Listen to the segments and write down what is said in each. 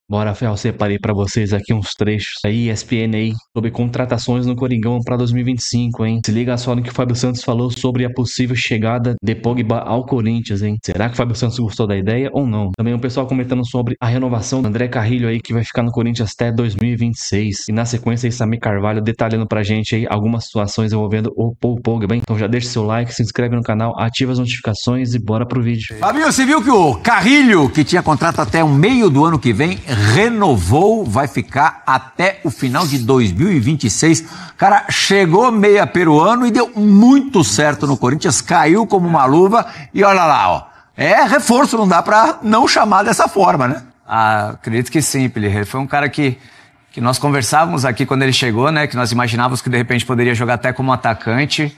Bora, Fel, separei pra vocês aqui uns trechos aí, ESPN aí, sobre contratações no Coringão pra 2025, hein? Se liga só no que o Fábio Santos falou sobre a possível chegada de Pogba ao Corinthians, hein? Será que o Fábio Santos gostou da ideia ou não? Também o pessoal comentando sobre a renovação do André Carrilho aí, que vai ficar no Corinthians até 2026. E na sequência aí, Samir Carvalho detalhando pra gente aí algumas situações envolvendo o Paul Pogba, hein? Então já deixa seu like, se inscreve no canal, ativa as notificações e bora pro vídeo. Fabinho, você viu que o Carrilho, que tinha contrato até o meio do ano que vem, renovou, vai ficar até o final de 2026. Cara, chegou meia peruano e deu muito certo no Corinthians, caiu como uma luva e olha lá, ó. É reforço, não dá pra não chamar dessa forma, né? Ah, acredito que sim, Ele foi um cara que nós conversávamos aqui quando ele chegou, né? Que nós imaginávamos que de repente poderia jogar até como atacante,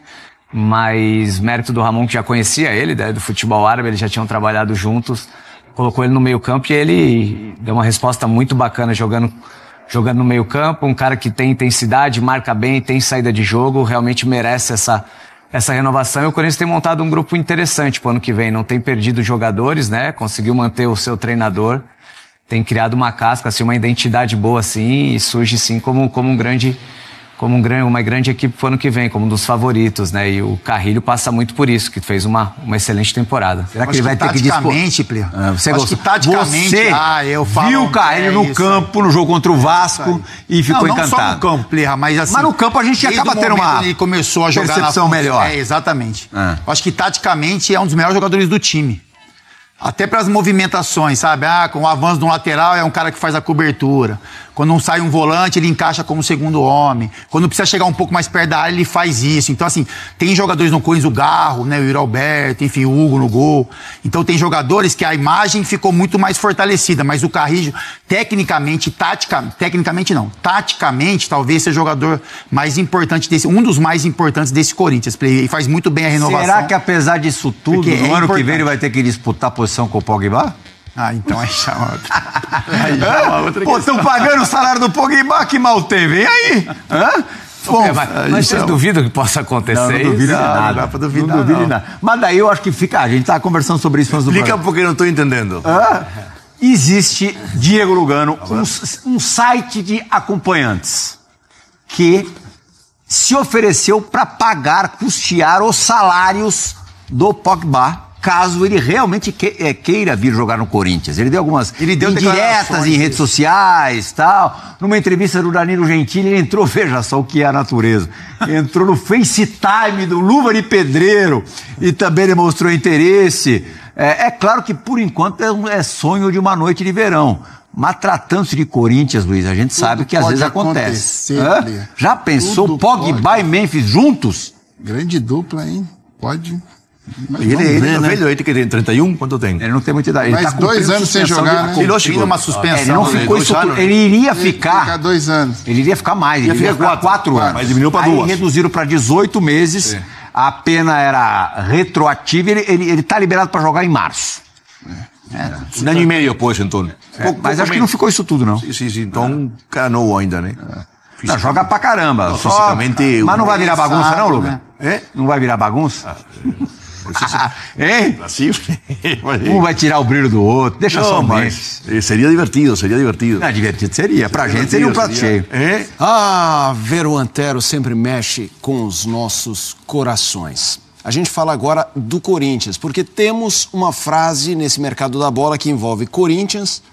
mas mérito do Ramon, que já conhecia ele, né, do futebol árabe, eles já tinham trabalhado juntos, colocou ele no meio campo e ele deu uma resposta muito bacana jogando no meio campo, um cara que tem intensidade, marca bem, tem saída de jogo, realmente merece essa renovação. E o Corinthians tem montado um grupo interessante pro ano que vem, não tem perdido jogadores, né, conseguiu manter o seu treinador, tem criado uma casca, assim, uma identidade boa, assim, e surge, sim, como uma grande equipe pro ano que vem, como um dos favoritos, né? E o Carrilho passa muito por isso, que fez uma excelente temporada. Será que ele vai ter que taticamente, Plio? Você acho que taticamente, você viu o Carrilho no campo, no jogo contra o Vasco e ficou encantado. Não só no campo, Plio, mas assim... Mas no campo a gente acaba tendo uma ele começou a jogar percepção melhor. Exatamente. Eu acho que taticamente é um dos melhores jogadores do time. Até para as movimentações, sabe? Com o avanço de um lateral é um cara que faz a cobertura. Quando não sai um volante, ele encaixa como segundo homem. Quando precisa chegar um pouco mais perto da área, ele faz isso. Então, assim, tem jogadores no Corinthians, o Garro, né? O Yuri Alberto, enfim, o Hugo no gol. Então, tem jogadores que a imagem ficou muito mais fortalecida. Mas o Carrillo, taticamente, talvez seja o jogador mais importante um dos mais importantes desse Corinthians. E faz muito bem a renovação. Será que, apesar disso tudo, no ano que vem ele vai ter que disputar a posição com o Pogba? Então aí chama outra. Pô, estão pagando o salário do Pogba, que mal tem, vem aí. Bom, mas vocês duvidam que possa acontecer isso? Não duvido nada. Não dá pra duvidar, não. Nada. Mas daí eu acho que fica... A gente tá conversando sobre isso. Explica porque eu não estou entendendo. Existe, Diego Lugano, um site de acompanhantes que se ofereceu para custear os salários do Pogba, caso ele realmente queira vir jogar no Corinthians. Ele deu algumas indiretas em redes sociais, tal. Numa entrevista do Danilo Gentili, ele entrou, veja só o que é a natureza, entrou no FaceTime do Luva de Pedreiro e também demonstrou interesse. É claro que, por enquanto, é sonho de uma noite de verão. Mas tratando-se de Corinthians, Luiz, a gente sabe que às vezes acontece. Já pensou Pogba e Memphis juntos? Grande dupla, hein? Pode... Ele é velho, ele tem 31? Quanto tem? Ele não tem muita idade. Mas ele tá 2 anos sem jogar, né? Ele uma suspensão. Ele não ficou isso tudo. Ele iria ficar 2 anos. Ele iria ficar mais. Ele iria ficar 4 anos. Mas diminuiu para 2. Aí reduziram para 18 meses. Sim. A pena era retroativa. Ele tá liberado para jogar em março. Um ano e meio depois, então. Mas acho que não ficou isso tudo, não. Sim. Então, cara novo ainda, né? Não, joga pra caramba. Fisicamente... Mas não vai virar bagunça, não, Luga? Não vai virar bagunça? Hein? Assim, um vai tirar o brilho do outro, deixa só mais. Seria divertido. Não, divertido seria. Pra gente seria um prato cheio. Ver o Antero sempre mexe com os nossos corações. A gente fala agora do Corinthians, porque temos uma frase nesse mercado da bola que envolve Corinthians,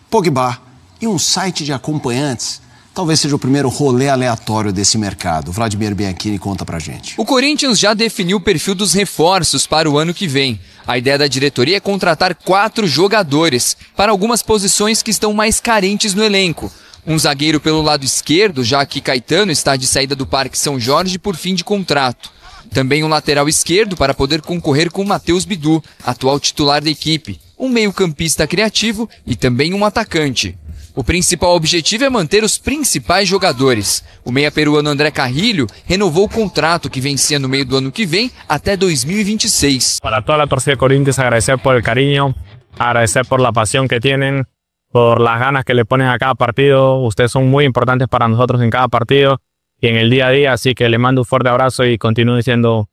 Pogba e um site de acompanhantes. Talvez seja o primeiro rolê aleatório desse mercado. Vladimir Bianchini conta pra gente. O Corinthians já definiu o perfil dos reforços para o ano que vem. A ideia da diretoria é contratar 4 jogadores para algumas posições que estão mais carentes no elenco. Um zagueiro pelo lado esquerdo, já que Caetano está de saída do Parque São Jorge por fim de contrato. Também um lateral esquerdo para poder concorrer com Matheus Bidu, atual titular da equipe. Um meio-campista criativo e também um atacante. O principal objetivo é manter os principais jogadores. O meia peruano André Carrilho renovou o contrato que vencia no meio do ano que vem até 2026. Para toda a torcida de Corinthians, agradecer por el cariño, agradecer por la pasión que tienen, por las ganas que le ponen a cada partido. Ustedes son muy importantes para nosotros en cada partido y en el día a día, así que le mando un fuerte abrazo y continúen siendo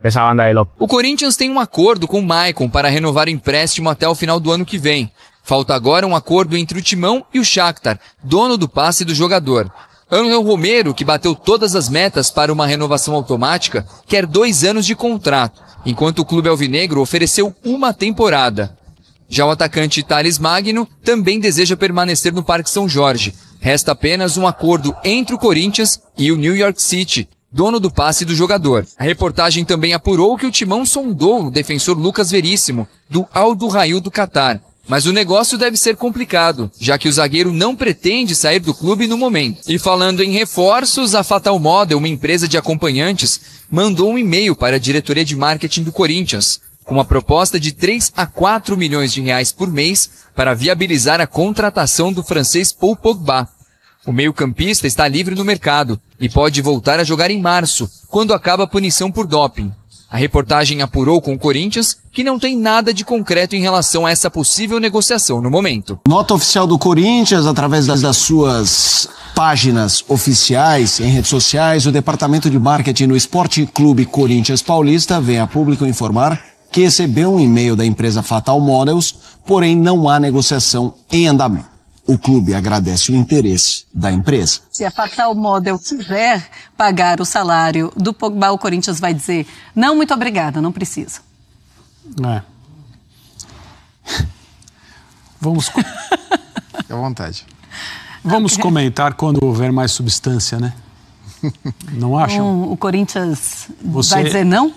essa banda aí, louco. O Corinthians tem um acordo com o Maicon para renovar o empréstimo até o final do ano que vem. Falta agora um acordo entre o Timão e o Shakhtar, dono do passe do jogador. Ángel Romero, que bateu todas as metas para uma renovação automática, quer 2 anos de contrato, enquanto o clube alvinegro ofereceu 1 temporada. Já o atacante Thales Magno também deseja permanecer no Parque São Jorge. Resta apenas um acordo entre o Corinthians e o New York City, dono do passe do jogador. A reportagem também apurou que o Timão sondou o defensor Lucas Veríssimo, do Al Duhail do Catar. Mas o negócio deve ser complicado, já que o zagueiro não pretende sair do clube no momento. E falando em reforços, a Fatal Model, uma empresa de acompanhantes, mandou um e-mail para a diretoria de marketing do Corinthians, com uma proposta de 3 a 4 milhões de reais por mês para viabilizar a contratação do francês Paul Pogba. O meio-campista está livre no mercado e pode voltar a jogar em março, quando acaba a punição por doping. A reportagem apurou com o Corinthians que não tem nada de concreto em relação a essa possível negociação no momento. Nota oficial do Corinthians, através das suas páginas oficiais em redes sociais, o departamento de marketing no Esporte Clube Corinthians Paulista vem a público informar que recebeu um e-mail da empresa Fatal Models, porém não há negociação em andamento. O clube agradece o interesse da empresa. Se a Fatal Model quiser pagar o salário do Pogba, o Corinthians vai dizer: não, muito obrigada, não precisa. Vamos... Fique à vontade. Vamos comentar quando houver mais substância, né? Não acham? O Corinthians vai dizer não?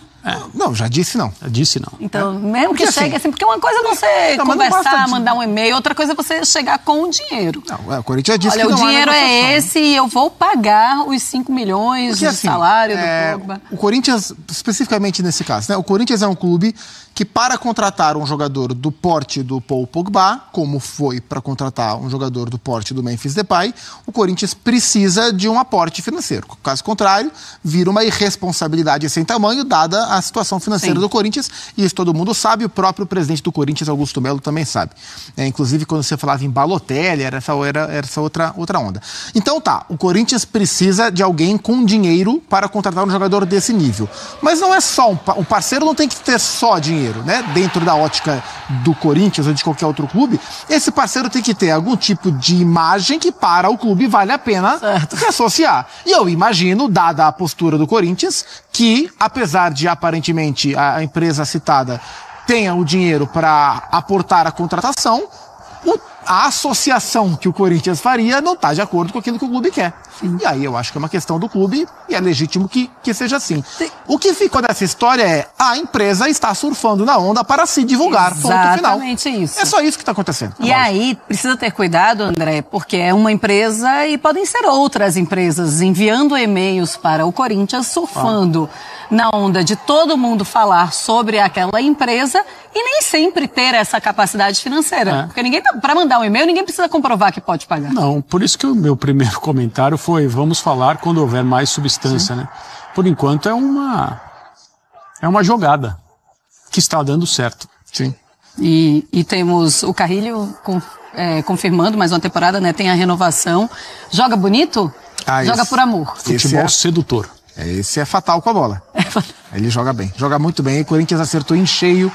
Não, já disse não. Já disse não. Então, mesmo que chegue assim, porque uma coisa é você conversar, mandar um e-mail, outra coisa é você chegar com o dinheiro. Não, o Corinthians disse que não. Olha, o dinheiro é esse e eu vou pagar os 5 milhões de salário do Pogba. O Corinthians, especificamente nesse caso, né? O Corinthians é um clube que, para contratar um jogador do porte do Paul Pogba, como foi para contratar um jogador do porte do Memphis Depay, o Corinthians precisa de um aporte financeiro. Caso contrário, vira uma irresponsabilidade sem tamanho, dada a situação financeira do Corinthians, e isso todo mundo sabe, o próprio presidente do Corinthians, Augusto Melo, também sabe. Inclusive, quando você falava em Balotelli, era essa outra onda. Então o Corinthians precisa de alguém com dinheiro para contratar um jogador desse nível. Mas não é só, o parceiro não tem que ter só dinheiro, né? Dentro da ótica do Corinthians ou de qualquer outro clube, esse parceiro tem que ter algum tipo de imagem que para o clube vale a pena se associar. E eu imagino, dada a postura do Corinthians, que apesar de aparentemente a empresa citada tenha o dinheiro para aportar a contratação, a associação que o Corinthians faria não está de acordo com aquilo que o clube quer. Sim. E aí eu acho que é uma questão do clube e é legítimo que seja assim. Sim. O que ficou dessa história é a empresa está surfando na onda para se divulgar. Exatamente ponto final. Isso. É só isso que está acontecendo. E aí precisa ter cuidado, André, porque é uma empresa e podem ser outras empresas enviando e-mails para o Corinthians, surfando na onda de todo mundo falar sobre aquela empresa e nem sempre ter essa capacidade financeira. Porque para mandar um e-mail, ninguém precisa comprovar que pode pagar. Não, por isso que o meu primeiro comentário foi: vamos falar quando houver mais substância, né? Por enquanto é uma jogada que está dando certo. Sim. E temos o Carrilho confirmando mais uma temporada, né? Tem a renovação. Joga bonito? Joga por amor. Futebol sedutor. Esse é fatal com a bola. Ele joga bem, joga muito bem. O Corinthians acertou em cheio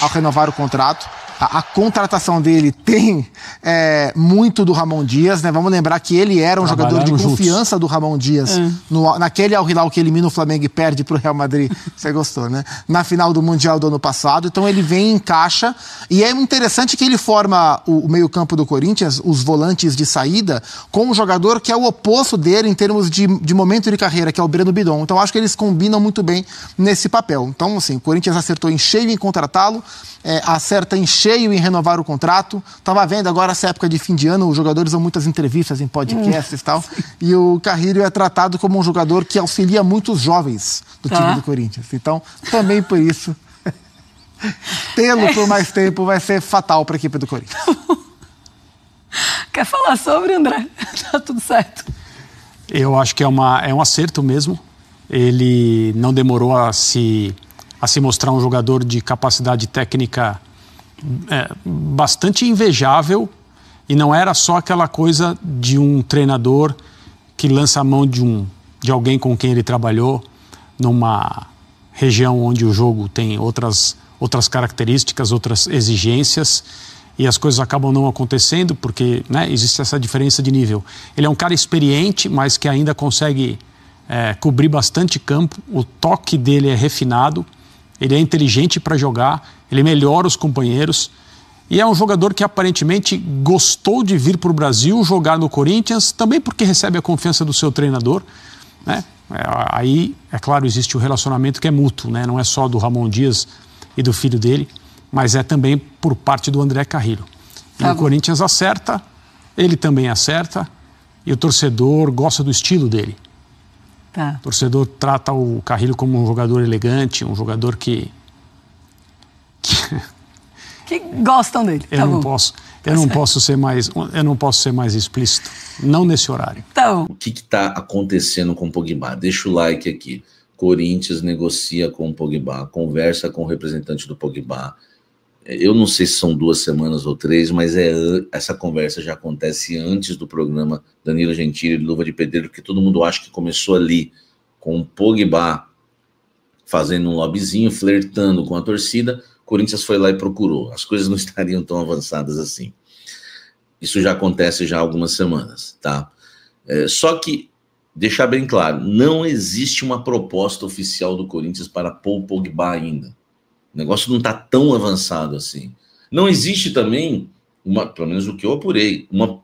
ao renovar o contrato. A contratação dele tem muito do Ramon Dias, né? Vamos lembrar que ele era um jogador de confiança do Ramon Dias naquele Al Hilal que elimina o Flamengo e perde pro Real Madrid. Você gostou, né? Na final do Mundial do ano passado. Então ele vem em caixa e é interessante que ele forma o meio-campo do Corinthians, os volantes de saída, com um jogador que é o oposto dele em termos de momento de carreira, que é o Breno Bidon. Então acho que eles combinam muito bem nesse papel. Então, assim, o Corinthians acertou em cheio em contratá-lo, acerta em cheio em renovar o contrato. Tava vendo agora essa época de fim de ano, os jogadores dão muitas entrevistas em podcasts e tal, e o Carrilho é tratado como um jogador que auxilia muitos jovens do time do Corinthians. Então, também por isso, tê-lo por mais tempo vai ser fatal para a equipe do Corinthians. Quer falar sobre, André? Tá tudo certo. Eu acho que é um acerto mesmo. Ele não demorou a se mostrar um jogador de capacidade técnica bastante invejável, e não era só aquela coisa de um treinador que lança a mão de alguém com quem ele trabalhou numa região onde o jogo tem outras características, outras exigências, e as coisas acabam não acontecendo porque, né, existe essa diferença de nível. Ele é um cara experiente, mas que ainda consegue cobrir bastante campo, o toque dele é refinado, ele é inteligente para jogar, ele melhora os companheiros e é um jogador que aparentemente gostou de vir para o Brasil jogar no Corinthians, também porque recebe a confiança do seu treinador, né? Aí, é claro, existe o relacionamento que é mútuo, né? Não é só do Ramon Dias e do filho dele, mas é também por parte do André Carrillo. E o Corinthians acerta, ele também acerta, e o torcedor gosta do estilo dele. Tá. O torcedor trata o Carrillo como um jogador elegante, um jogador que gostam dele. Eu não posso ser mais explícito, não nesse horário. Então, o que está acontecendo com o Pogba? Deixa o like aqui. Corinthians negocia com o Pogba, conversa com o representante do Pogba. Eu não sei se são 2 semanas ou 3, mas essa conversa já acontece antes do programa Danilo Gentili, Luva de Pedreiro, porque todo mundo acha que começou ali com o Pogba fazendo um lobbyzinho, flertando com a torcida. Corinthians foi lá e procurou. As coisas não estariam tão avançadas assim. Isso já acontece já há algumas semanas, tá? Só que, deixar bem claro, não existe uma proposta oficial do Corinthians para pôr o Pogba ainda. O negócio não está tão avançado assim. Não existe também, pelo menos o que eu apurei, uma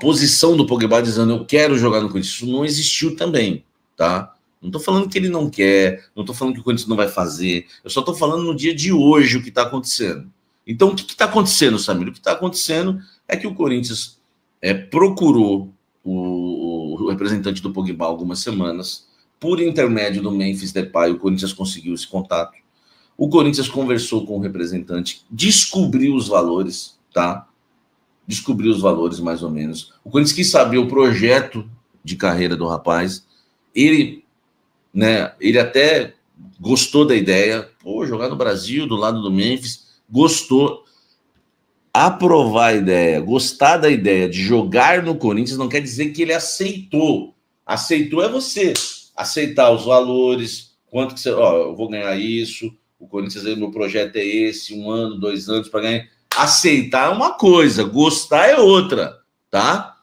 posição do Pogba dizendo eu quero jogar no Corinthians. Isso não existiu também, tá? Não estou falando que ele não quer, não estou falando que o Corinthians não vai fazer, eu só estou falando no dia de hoje o que está acontecendo. Então, o que está acontecendo, Samir? O que está acontecendo é que o Corinthians procurou o representante do Pogba há algumas semanas, por intermédio do Memphis Depay, o Corinthians conseguiu esse contato. O Corinthians conversou com o representante, descobriu os valores, tá? Descobriu os valores, mais ou menos. O Corinthians quis saber o projeto de carreira do rapaz. Ele até gostou da ideia, jogar no Brasil, do lado do Memphis, gostou. Aprovar a ideia, gostar da ideia de jogar no Corinthians não quer dizer que ele aceitou. Aceitou é você aceitar os valores, quanto que você, eu vou ganhar isso, o Corinthians, meu projeto é esse, 1 ano, 2 anos para ganhar. Aceitar é uma coisa, gostar é outra, tá?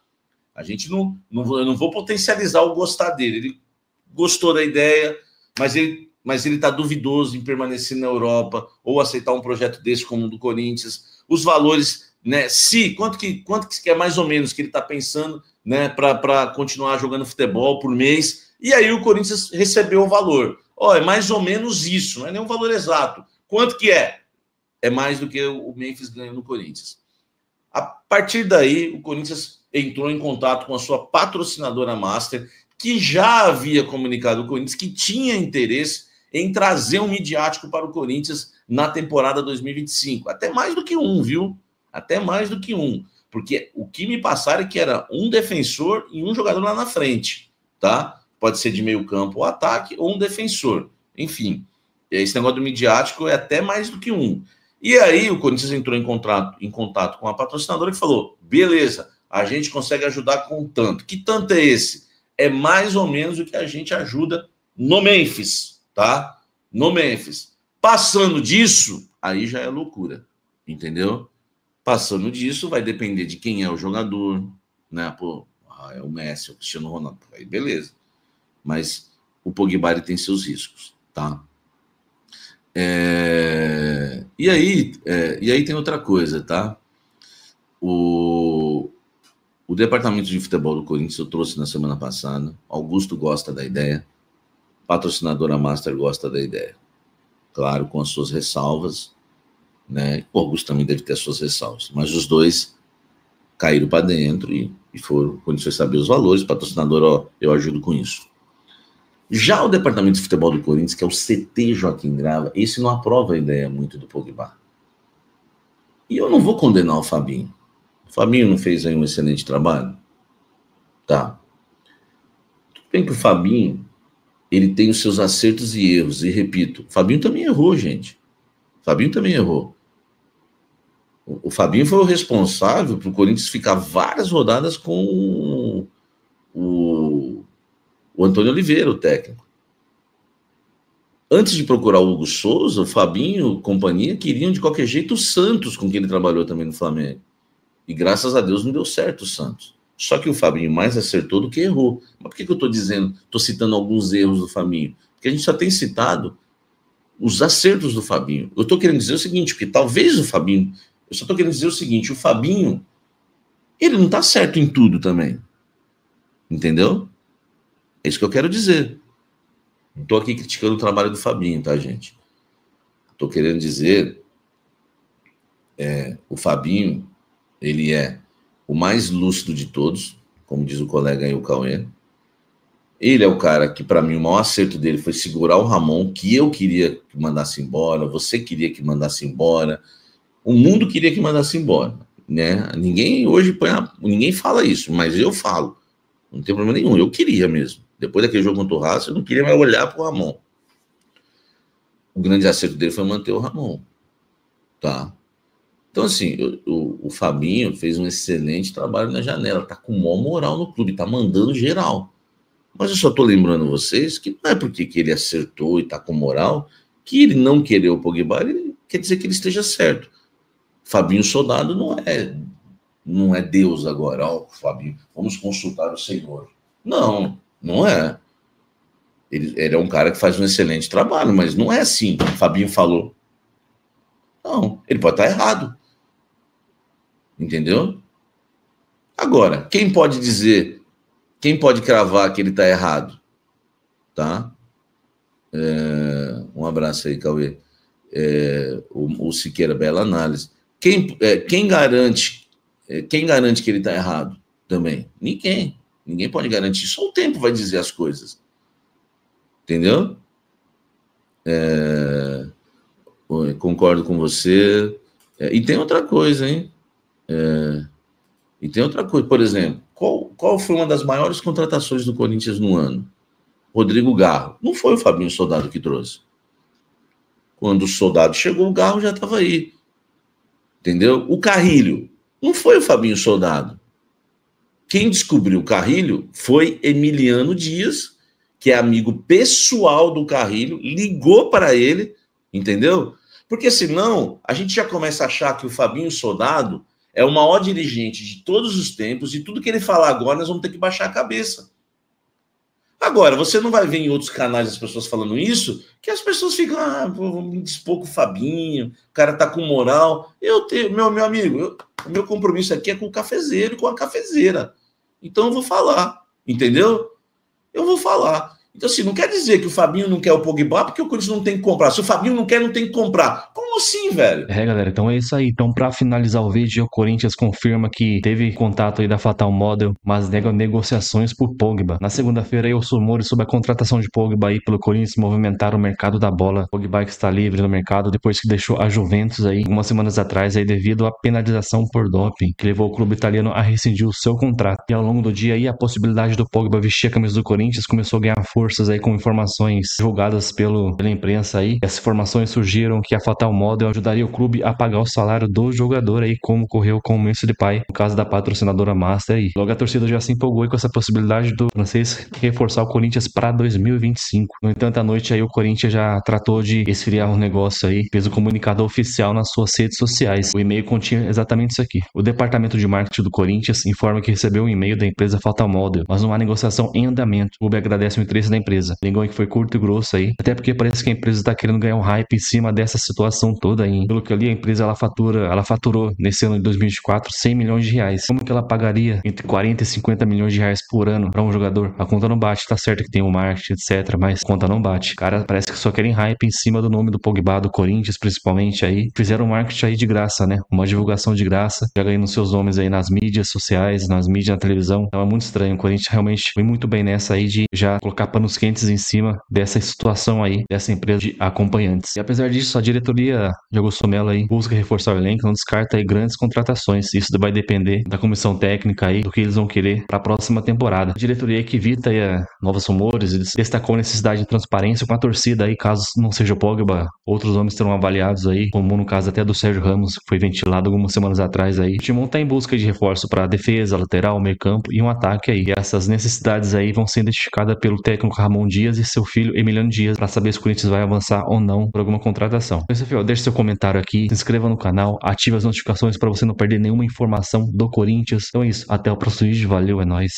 A gente eu não vou potencializar o gostar dele. Ele gostou da ideia, mas ele está duvidoso em permanecer na Europa ou aceitar um projeto desse como o do Corinthians. Os valores, né? Quanto que é mais ou menos que ele está pensando, né, para continuar jogando futebol por mês? E aí o Corinthians recebeu o valor. É mais ou menos isso, não é nem um valor exato. Quanto que é? É mais do que o Memphis ganha no Corinthians. A partir daí, o Corinthians entrou em contato com a sua patrocinadora Master, que já havia comunicado ao Corinthians que tinha interesse em trazer um midiático para o Corinthians na temporada 2025. Até mais do que um, viu? Até mais do que um. Porque o que me passaram é que era um defensor e um jogador lá na frente, tá? Pode ser de meio campo ou ataque, ou um defensor. Enfim, esse negócio do midiático é até mais do que um. E aí o Corinthians entrou em contato com a patrocinadora que falou, beleza, a gente consegue ajudar com tanto. Que tanto é esse? É mais ou menos o que a gente ajuda no Memphis, tá? No Memphis. Passando disso, aí já é loucura, entendeu? Passando disso, vai depender de quem é o jogador, né? É o Messi, é o Cristiano Ronaldo, aí beleza. Mas o Pogba ele tem seus riscos, tá? E aí tem outra coisa, tá? O departamento de futebol do Corinthians eu trouxe na semana passada. Augusto gosta da ideia. Patrocinadora Master gosta da ideia. Claro, com as suas ressalvas, né? O Augusto também deve ter as suas ressalvas. Mas os dois caíram para dentro e foram. O Corinthians foi saber os valores. Patrocinador, eu ajudo com isso. Já o departamento de futebol do Corinthians, que é o CT Joaquim Grava, esse não aprova a ideia muito do Pogba. E eu não vou condenar o Fabinho. O Fabinho não fez aí um excelente trabalho? Tá. Tudo bem que o Fabinho, ele tem os seus acertos e erros. E repito, o Fabinho também errou, gente. O Fabinho também errou. O Fabinho foi o responsável para o Corinthians ficar várias rodadas com o Antônio Oliveira, o técnico. Antes de procurar o Hugo Souza, o Fabinho, companhia, queriam de qualquer jeito o Santos, com quem ele trabalhou também no Flamengo. E graças a Deus não deu certo o Santos. Só que o Fabinho mais acertou do que errou. Mas por que eu estou citando alguns erros do Fabinho? Porque a gente só tem citado os acertos do Fabinho. Eu estou querendo dizer o seguinte, porque talvez o Fabinho... Eu só estou querendo dizer o seguinte, o Fabinho, ele não está certo em tudo também. Entendeu? É isso que eu quero dizer. Não estou aqui criticando o trabalho do Fabinho, tá, gente? Estou querendo dizer... o Fabinho, ele é o mais lúcido de todos, como diz o colega aí, o Cauê. Ele é o cara que, para mim, o maior acerto dele foi segurar o Ramon, que eu queria que mandasse embora, você queria que mandasse embora, o mundo queria que mandasse embora, né? Ninguém hoje ninguém fala isso, mas eu falo. Não tem problema nenhum, eu queria mesmo. Depois daquele jogo contra o Racing, eu não queria mais olhar para o Ramon. O grande acerto dele foi manter o Ramon, tá? Então, assim, o Fabinho fez um excelente trabalho na janela, tá com maior moral no clube, tá mandando geral. Mas eu só tô lembrando vocês que não é porque que ele acertou e tá com moral que ele não querer o Pogba, ele quer dizer que ele esteja certo. Fabinho Soldado não é Deus agora, Fabinho, vamos consultar o Senhor. Não é. Ele é um cara que faz um excelente trabalho, mas não é assim, o Fabinho falou. Não, ele pode estar errado. Entendeu? Agora, quem pode cravar que ele está errado? Tá? Um abraço aí, Cauê. O Siqueira, bela análise. Quem garante que ele está errado também? Ninguém pode garantir. Só o tempo vai dizer as coisas. Entendeu? Concordo com você. E tem outra coisa, hein? Por exemplo, qual foi uma das maiores contratações do Corinthians no ano? Rodrigo Garro. Não foi o Fabinho Soldado que trouxe. Quando o Soldado chegou, o Garro já estava aí. Entendeu? O Carrilho. Não foi o Fabinho Soldado. Quem descobriu o Carrilho foi Emiliano Dias, que é amigo pessoal do Carrilho, ligou para ele, entendeu? Porque senão a gente já começa a achar que o Fabinho Soldado é o maior dirigente de todos os tempos e tudo que ele falar agora nós vamos ter que baixar a cabeça. Agora, você não vai ver em outros canais as pessoas falando isso, que as pessoas ficam, vamos me dispor com o Fabinho, o cara tá com moral. Meu amigo, o meu compromisso aqui é com o cafezeiro e com a cafezeira. Então eu vou falar, entendeu? Eu vou falar. Então, assim, não quer dizer que o Fabinho não quer o Pogba porque o Corinthians não tem que comprar. Se o Fabinho não quer, não tem que comprar. Como assim, velho? Galera, então é isso aí. Então, pra finalizar o vídeo, o Corinthians confirma que teve contato aí da Fatal Model, mas nega negociações por Pogba. Na segunda-feira, aí, os rumores sobre a contratação de Pogba aí pelo Corinthians movimentaram o mercado da bola. Pogba que está livre no mercado depois que deixou a Juventus aí, algumas semanas atrás, aí, devido à penalização por doping, que levou o clube italiano a rescindir o seu contrato. E ao longo do dia, aí, a possibilidade do Pogba vestir a camisa do Corinthians começou a ganhar forças aí com informações divulgadas pela imprensa aí. Essas informações surgiram que a Fatal Model ajudaria o clube a pagar o salário do jogador aí, como ocorreu com o Memphis Depay, no caso da patrocinadora Master aí. Logo a torcida já se empolgou aí com essa possibilidade do francês reforçar o Corinthians para 2025. No entanto, à noite aí o Corinthians já tratou de esfriar um negócio aí, fez um comunicado oficial nas suas redes sociais. O e-mail continha exatamente isso aqui. O departamento de marketing do Corinthians informa que recebeu um e-mail da empresa Fatal Model, mas não há negociação em andamento. O clube agradece o interesse da empresa. Linguão que foi curto e grosso aí, até porque parece que a empresa está querendo ganhar um hype em cima dessa situação toda aí. Pelo que eu li, a empresa ela faturou nesse ano de 2024 100 milhões de reais. Como que ela pagaria entre 40 e 50 milhões de reais por ano para um jogador? A conta não bate, tá certo que tem o marketing, etc, mas a conta não bate. Cara, parece que só querem hype em cima do nome do Pogba, do Corinthians principalmente aí. Fizeram um marketing aí de graça, né? Uma divulgação de graça, já ganhando seus nomes aí nas mídias sociais, nas mídias, na televisão. Então é muito estranho. O Corinthians realmente foi muito bem nessa aí de já colocar panos quentes em cima dessa situação aí, dessa empresa de acompanhantes. E apesar disso, a diretoria de Augusto Melo aí busca reforçar o elenco, não descarta aí grandes contratações. Isso vai depender da comissão técnica aí, do que eles vão querer para a próxima temporada. A diretoria que evita aí novos rumores e destacou a necessidade de transparência com a torcida aí, caso não seja o Pogba, outros nomes serão avaliados aí, como no caso até do Sérgio Ramos, que foi ventilado algumas semanas atrás aí. O Timão tá em busca de reforço para defesa, lateral, meio campo e um ataque aí. E essas necessidades aí vão ser identificadas pelo técnico Ramon Dias e seu filho Emiliano Dias para saber se o Corinthians vai avançar ou não por alguma contratação. Então, deixe seu comentário aqui, se inscreva no canal, ative as notificações para você não perder nenhuma informação do Corinthians. Então é isso, até o próximo vídeo, valeu, é nóis.